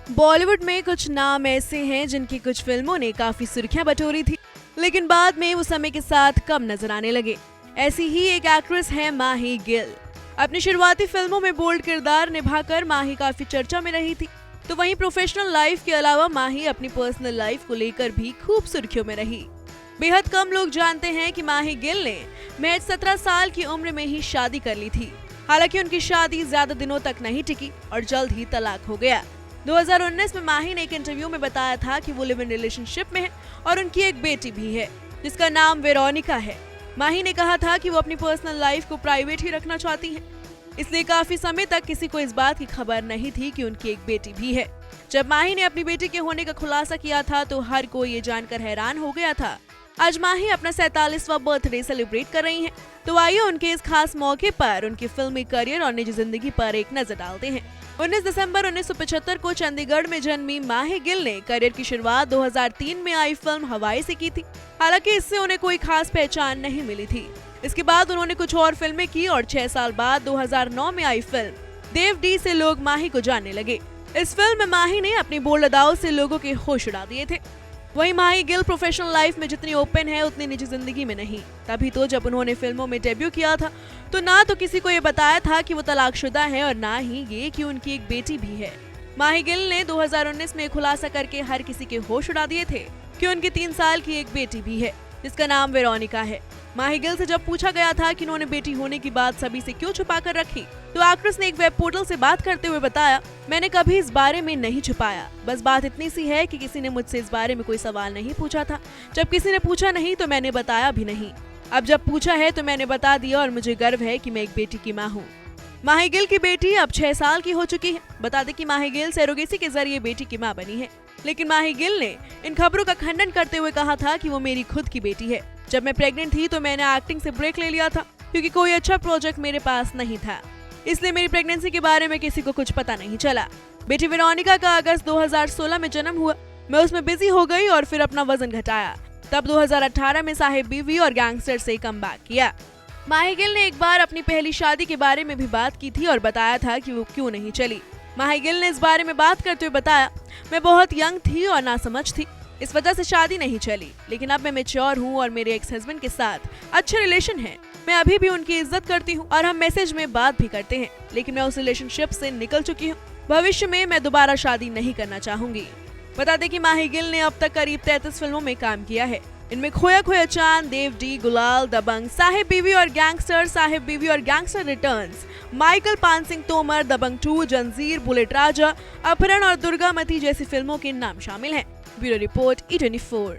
बॉलीवुड में कुछ नाम ऐसे हैं जिनकी कुछ फिल्मों ने काफी सुर्खियां बटोरी थी, लेकिन बाद में वो समय के साथ कम नजर आने लगे। ऐसी ही एक एक्ट्रेस है माही गिल। अपनी शुरुआती फिल्मों में बोल्ड किरदार निभाकर माही काफी चर्चा में रही थी। तो वहीं प्रोफेशनल लाइफ के अलावा माही अपनी पर्सनल लाइफ को लेकर भी खूब सुर्खियों में रही। बेहद कम लोग जानते हैं कि माही गिल ने महज 17 साल की उम्र में ही शादी कर ली थी। हालांकि उनकी शादी ज्यादा दिनों तक नहीं टिकी और जल्द ही तलाक हो गया। 2019 में माही ने एक इंटरव्यू में बताया था कि वो लिव इन रिलेशनशिप में है और उनकी एक बेटी भी है जिसका नाम वेरोनिका है। माही ने कहा था कि वो अपनी पर्सनल लाइफ को प्राइवेट ही रखना चाहती हैं, इसलिए काफी समय तक किसी को इस बात की खबर नहीं थी कि उनकी एक बेटी भी है। जब माही ने अपनी बेटी के होने का खुलासा किया था तो हर कोई ये जानकर हैरान हो गया था। आज माही अपना 47वां बर्थडे सेलिब्रेट कर रही हैं, तो आइए उनके इस खास मौके पर उनके फिल्मी करियर और निजी जिंदगी पर एक नजर डालते हैं। 19 दिसंबर 1975 को चंडीगढ़ में जन्मी माही गिल ने करियर की शुरुआत 2003 में आई फिल्म हवाई से की थी। हालांकि इससे उन्हें कोई खास पहचान नहीं मिली थी। इसके बाद उन्होंने कुछ और फिल्में की और 6 साल बाद 2009 में आई फिल्म देव डी से लोग माही को जानने लगे। इस फिल्म में माही ने अपनी बोल्ड अदाओं से लोगों के होश उड़ा दिए थे। वहीं माही गिल प्रोफेशनल लाइफ में जितनी ओपन है उतनी निजी जिंदगी में नहीं। तभी तो जब उन्होंने फिल्मों में डेब्यू किया था तो ना तो किसी को ये बताया था कि वो तलाकशुदा है और ना ही ये कि उनकी एक बेटी भी है। माही गिल ने 2019 में खुलासा करके हर किसी के होश उड़ा दिए थे कि उनकी 3 साल की एक बेटी भी है जिसका नाम वेरोनिका है। माही गिल से जब पूछा गया था कि उन्होंने बेटी होने की बात सभी से क्यों छुपा कर रखी, तो एक्ट्रेस ने एक वेब पोर्टल से बात करते हुए बताया, मैंने कभी इस बारे में नहीं छुपाया। बस बात इतनी सी है कि किसी ने मुझसे इस बारे में कोई सवाल नहीं पूछा था। जब किसी ने पूछा नहीं तो मैंने बताया भी नहीं। अब जब पूछा है तो मैंने बता दिया और मुझे गर्व है कि मैं एक बेटी की माँ हूँ। माही गिल की बेटी अब 6 साल की हो चुकी है। बता दें कि माही गिल सरोगेसी के जरिए बेटी की माँ बनी है, लेकिन माही गिल ने इन खबरों का खंडन करते हुए कहा था कि वो मेरी खुद की बेटी है। जब मैं प्रेग्नेंट थी तो मैंने एक्टिंग से ब्रेक ले लिया था क्योंकि कोई अच्छा प्रोजेक्ट मेरे पास नहीं था, इसलिए मेरी प्रेगनेंसी के बारे में किसी को कुछ पता नहीं चला। बेटी वेरोनिका का अगस्त 2016 में जन्म हुआ। मैं उसमें बिजी हो गई और फिर अपना वजन घटाया। तब 2018 में साहिब बीवी और गैंगस्टर से कमबैक किया। माही गिल ने एक बार अपनी पहली शादी के बारे में भी बात की थी और बताया था कि वो क्यों नहीं चली। माही गिल ने इस बारे में बात करते हुए बताया, मैं बहुत यंग थी और नासमझ थी, इस वजह से शादी नहीं चली, लेकिन अब मैं मैच्योर हूँ और मेरे एक्स हस्बैंड के साथ अच्छे रिलेशन है। मैं अभी भी उनकी इज्जत करती हूँ और हम मैसेज में बात भी करते हैं, लेकिन मैं उस रिलेशनशिप से निकल चुकी हूँ। भविष्य में मैं दोबारा शादी नहीं करना चाहूंगी। बता दें कि माही गिल ने अब तक करीब 33 फिल्मों में काम किया है। इनमें खोया खोया चांद, देव डी, गुलाल, दबंग, साहिब बीवी और गैंगस्टर, साहिब बीवी और gangster returns, Michael Pan Singh Tomar, दबंग 2, जंजीर, बुलेट राजा, अपहरण और दुर्गामती जैसी फिल्मों के नाम शामिल हैं। Bureau report E24।